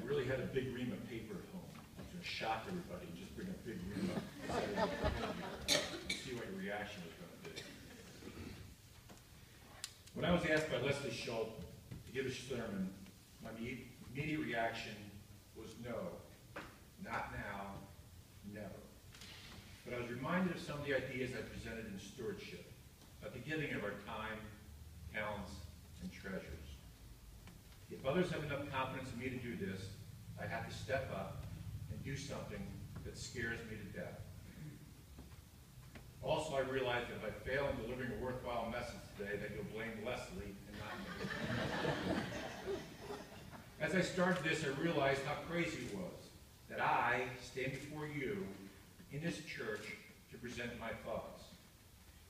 really had a big ream of paper at home. I was going to shock everybody and just bring a big ream up and see what your reaction was going to be. When I was asked by Leslie Schultz to give a sermon, my immediate reaction was no. Not now, never. But I was reminded of some of the ideas I presented in stewardship, about the giving of our time, talents, and treasures. If others have enough confidence in me to do this, I have to step up and do something that scares me to death. Also, I realize that if I fail in delivering a worthwhile message today, that you'll blame Leslie and not me. As I started this, I realized how crazy it was that I stand before you in this church to present my thoughts.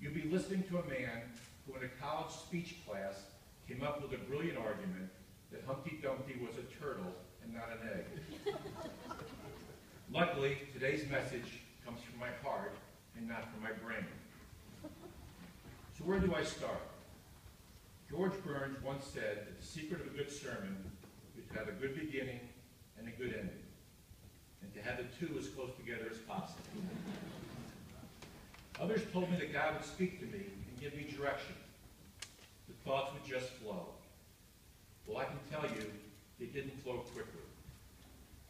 You'll be listening to a man who in a college speech class came up with a brilliant argument that Humpty Dumpty was a turtle and not an egg. Luckily, today's message comes from my heart and not from my brain. So where do I start? George Burns once said that the secret of a good sermon is to have a good beginning and a good ending, and to have the two as close together as possible. Others told me that God would speak to me and give me direction. The thoughts would just flow. Well, I can tell you, it didn't flow quickly.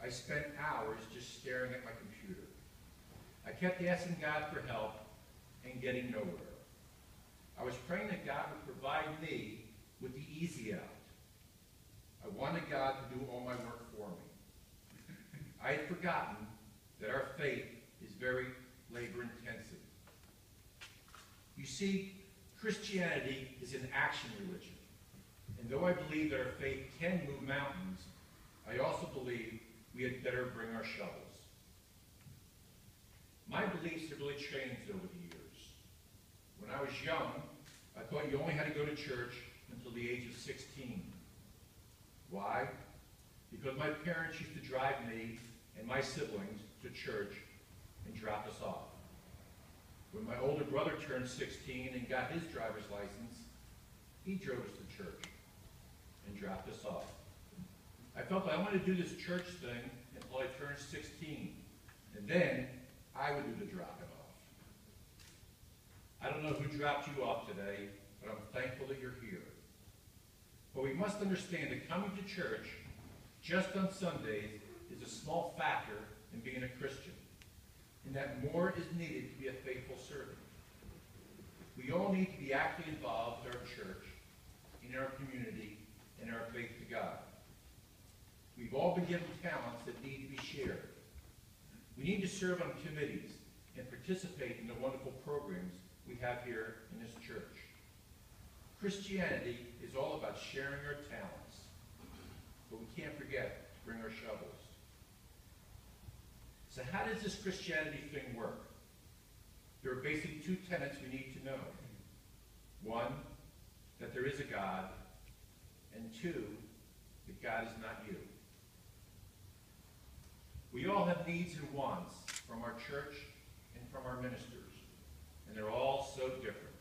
I spent hours just staring at my computer. I kept asking God for help and getting nowhere. I was praying that God would provide me with the easy out. I wanted God to do all my work for me. I had forgotten that our faith is very labor-intensive. You see, Christianity is an action religion. And though I believe that our faith can move mountains, I also believe we had better bring our shovels. My beliefs have really changed over the years. When I was young, I thought you only had to go to church until the age of 16. Why? Because my parents used to drive me and my siblings to church and drop us off. When my older brother turned 16 and got his driver's license, he drove us to church and dropped us off. I felt I wanted to do this church thing until I turned 16, and then I would do the dropping off. I don't know who dropped you off today, but I'm thankful that you're here. But we must understand that coming to church just on Sundays is a small factor in being a Christian, and that more is needed to be a faithful servant. We all need to be actively involved in our church, in our community, and our faith to God. We've all been given talents that need to be shared. We need to serve on committees and participate in the wonderful programs we have here in this church. Christianity is all about sharing our talents, but we can't forget to bring our shovels. So how does this Christianity thing work? There are basically two tenets we need to know. One, that there is a God, and two, that God is not you. We all have needs and wants from our church and from our ministers, and they're all so different.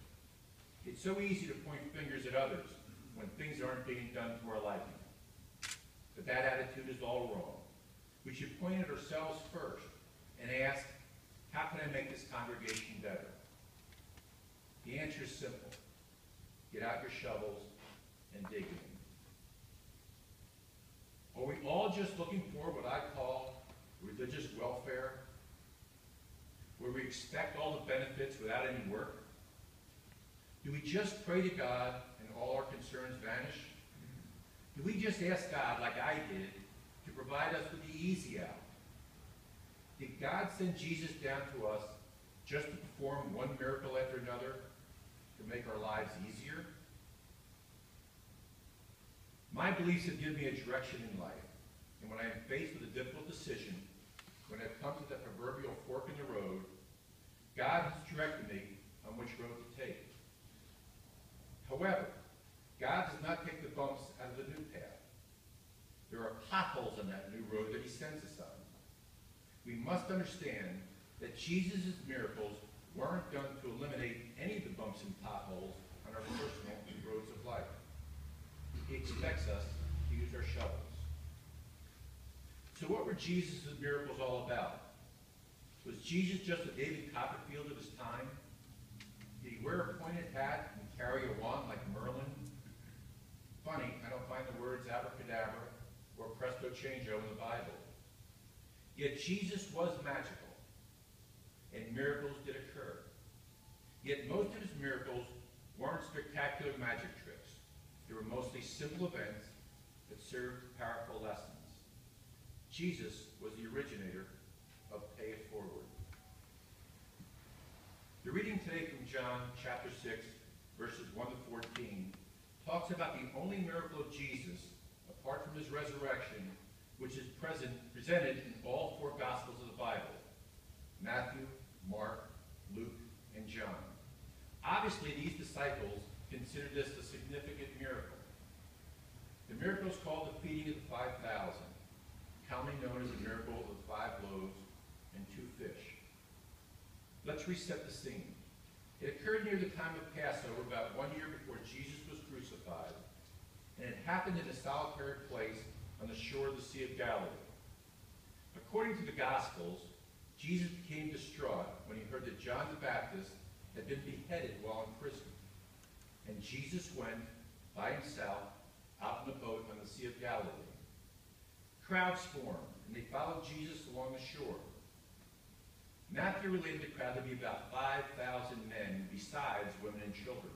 It's so easy to point fingers at others when things aren't being done to our liking. But that attitude is all wrong. We should point at ourselves first and ask, how can I make this congregation better? The answer is simple. Get out your shovels and dig in. Are we all just looking for what I call religious welfare, where we expect all the benefits without any work? Do we just pray to God and all our concerns vanish? Do we just ask God, like I did, to provide us with the easy out? Did God send Jesus down to us just to perform one miracle after another to make our lives easier? My beliefs have given me a direction in life, and when I am faced with a difficult decision, when I've come to that proverbial fork in the road, God has directed me on which road to take. However, God does not take the bumps out of the new path. There are potholes on that new road that he sends us on. We must understand that Jesus' miracles weren't done to eliminate any of the bumps and potholes on our personal roads of life. He expects us to use our shovels. So what were Jesus' miracles all about? Was Jesus just a David Copperfield of his time? Did he wear a pointed hat and carry a wand like Merlin? Funny, I don't find the words abracadabra or presto changeo in the Bible. Yet Jesus was magical, and miracles did occur. Yet most of his miracles weren't spectacular magic tricks. They were mostly simple events that served powerful lessons. Jesus was the originator of Pay It Forward. The reading today from John chapter 6, verses 1 to 14, talks about the only miracle of Jesus, apart from his resurrection, which is presented in all four Gospels of the Bible: Matthew, Mark, Luke, and John. Obviously, these disciples considered this a significant miracle. The miracle is called the feeding of the 5,000, commonly known as the miracle of the 5 loaves and 2 fish. Let's reset the scene. It occurred near the time of Passover, about 1 year before Jesus was crucified, and it happened in a solitary place on the shore of the Sea of Galilee. According to the Gospels, Jesus became distraught when he heard that John the Baptist had been beheaded while in prison. And Jesus went by himself out in a boat on the Sea of Galilee. Crowds formed, and they followed Jesus along the shore. Matthew related the crowd to be about 5,000 men, besides women and children.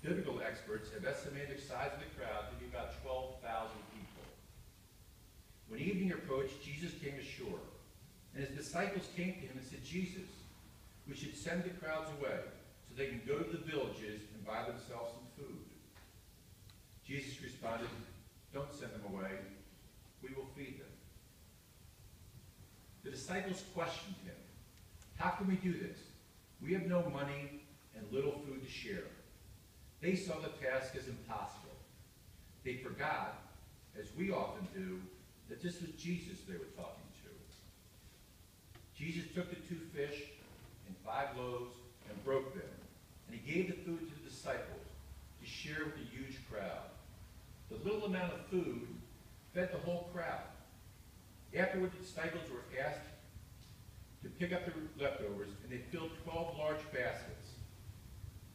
Biblical experts have estimated the size of the crowd to be about 12,000 people. When evening approached, Jesus came ashore, and his disciples came to him and said, "Jesus, we should send the crowds away so they can go to the villages and buy themselves some food." Jesus responded, "Don't send them away. We will feed them." The disciples questioned him. "How can we do this? We have no money and little food to share." They saw the task as impossible. They forgot, as we often do, that this was Jesus they were talking to. Jesus took the 2 fish and 5 loaves and broke them, and he gave the food to the disciples to share with the huge crowd. The little amount of food fed the whole crowd. Afterward, the disciples were asked to pick up the leftovers, and they filled 12 large baskets.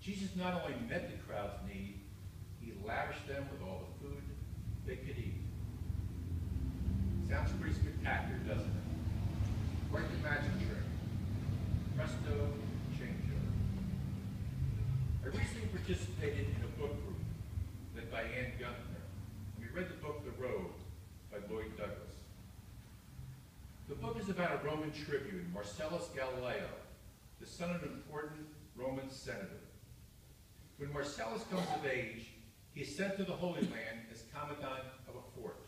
Jesus not only met the crowd's need, he lavished them with all the food they could eat. Sounds pretty spectacular, doesn't it? Quite the magic trick. Presto changeo. I recently participated in a book group led by Ann Gunther, and we read the book The Road by Lloyd Douglas. The book is about a Roman tribune, Marcellus Galileo, the son of an important Roman senator. When Marcellus comes of age, he is sent to the Holy Land as commandant of a fort.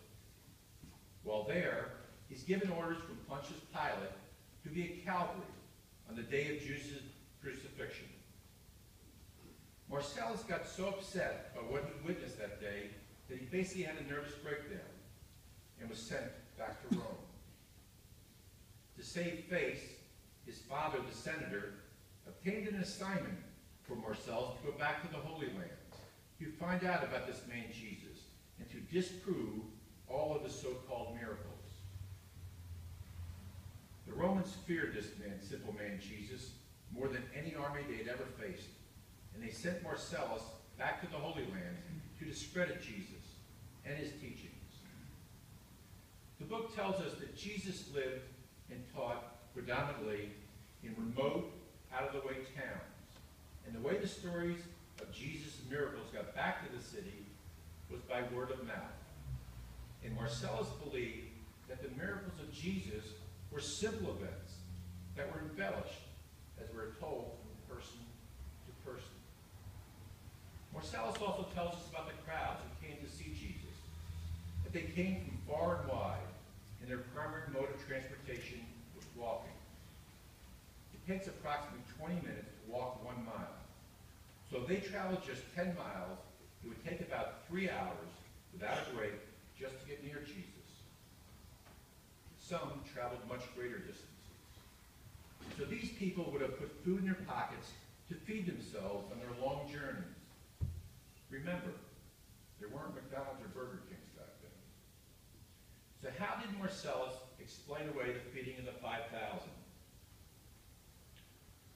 While there, he's given orders from Pontius Pilate to be at Calvary on the day of Jesus' crucifixion. Marcellus got so upset by what he witnessed that day that he basically had a nervous breakdown and was sent back to Rome. To save face, his father, the senator, obtained an assignment for Marcellus to go back to the Holy Land to find out about this man Jesus and to disprove all of his so-called miracles. The Romans feared this man, simple man Jesus, more than any army they had ever faced, and they sent Marcellus back to the Holy Land to discredit Jesus and his teachings. The book tells us that Jesus lived and taught predominantly in remote, out-of-the-way towns. And the way the stories of Jesus' miracles got back to the city was by word of mouth. And Marcellus believed that the miracles of Jesus were simple events that were embellished as were told from person to person. Marcellus also tells us about the crowds who came to see Jesus, that they came from far and wide, and their primary mode of transportation was walking. It takes approximately 20 minutes to walk 1 mile. So if they traveled just 10 miles, it would take about 3 hours without a break just to get near Jesus. Some traveled much greater distances. So these people would have put food in their pockets to feed themselves on their long journeys. Remember, there weren't McDonald's or Burger Kings back then. So how did Marcellus explain away the feeding of the 5,000.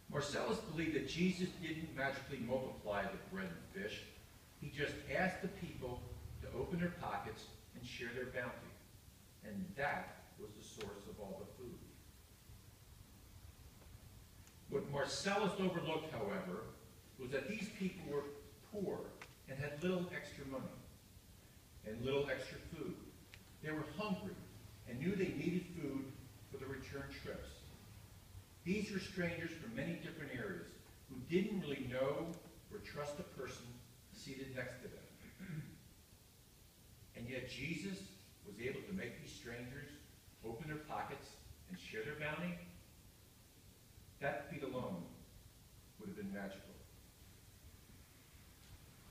Marcellus believed that Jesus didn't magically multiply the bread and fish. He just asked the people to open their pockets and share their bounty. And that was the source of all the food. What Marcellus overlooked, however, was that these people were poor and had little extra money and little extra food. They were hungry and knew they needed food for the return trips. These were strangers from many different areas who didn't really know or trust the person seated next to them. And yet Jesus was able to make these strangers open their pockets and share their bounty. That feat alone would have been magical.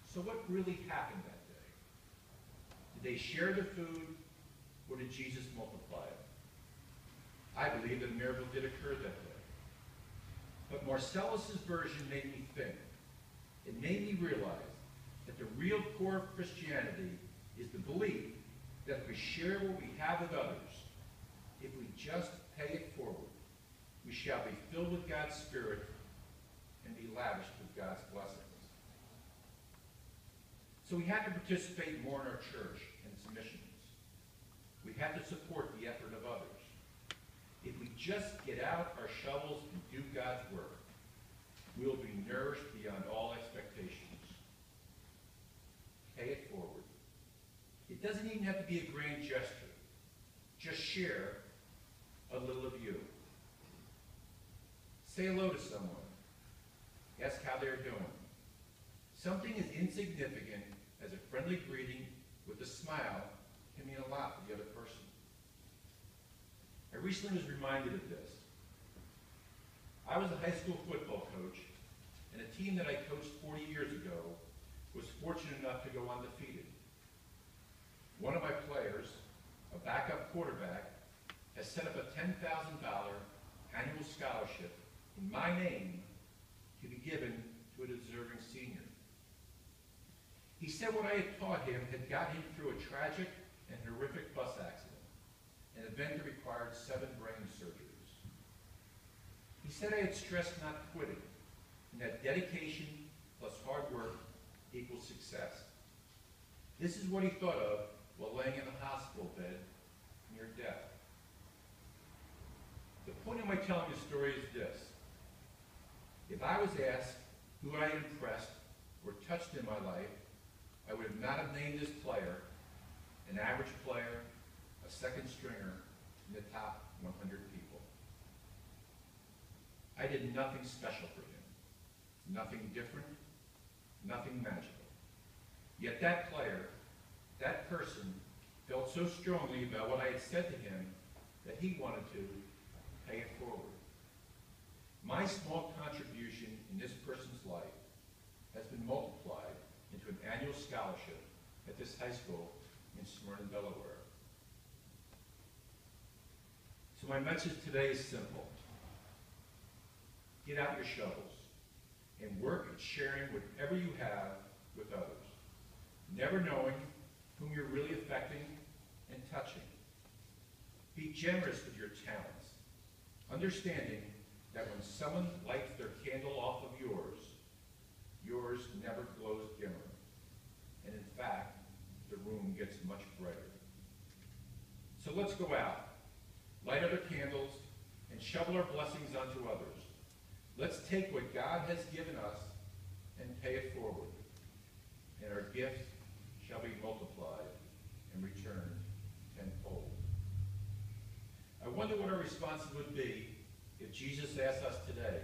So what really happened that day? Did they share the food, or did Jesus multiply it? I believe that a miracle did occur that day. But Marcellus's version made me think. It made me realize that the real core of Christianity is the belief that if we share what we have with others, if we just pay it forward, we shall be filled with God's Spirit and be lavished with God's blessings. So we have to participate more in our church and its missions. We have to support the effort of others. If we just get out our shovels and do God's work, we'll be nourished beyond all expectations. Pay it forward. It doesn't even have to be a grand gesture. Just share a little of you. Say hello to someone. Ask how they're doing. Something as insignificant as a friendly greeting with a smile can mean a lot to the other person. I recently was reminded of this. I was a high school football coach, and a team that I coached 40 years ago was fortunate enough to go undefeated. One of my players, a backup quarterback, has set up a $10,000 annual scholarship in my name to be given to a deserving senior. He said what I had taught him had got him through a tragic and horrific bus accident, an event that required 7 brain surgeries. He said I had stressed not quitting, and that dedication plus hard work equals success. This is what he thought of while laying in a hospital bed near death. The point of my telling the story is this. If I was asked who I had impressed or touched in my life, I would have not have named this player an average player, a second stringer in the top 100 people. I did nothing special for him, nothing different, nothing magical. Yet that player, that person, felt so strongly about what I had said to him that he wanted to pay it forward. My small contribution in this person's life has been multiplied into an annual scholarship at this high school in Smyrna, Delaware. So my message today is simple. Get out your shovels and work at sharing whatever you have with others, never knowing whom you're really affecting and touching. Be generous with your talents, understanding that when someone lights their candle off of yours, yours never glows dimmer. And in fact, the room gets much brighter. So let's go out, light other candles, and shovel our blessings onto others. Let's take what God has given us and pay it forward. And our gifts shall be multiplied and returned tenfold. I wonder what our responses would be if Jesus asked us today,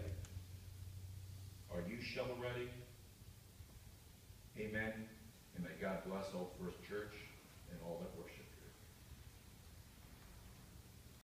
are you shovel ready? Amen. And may God bless Old First Church and all that worship.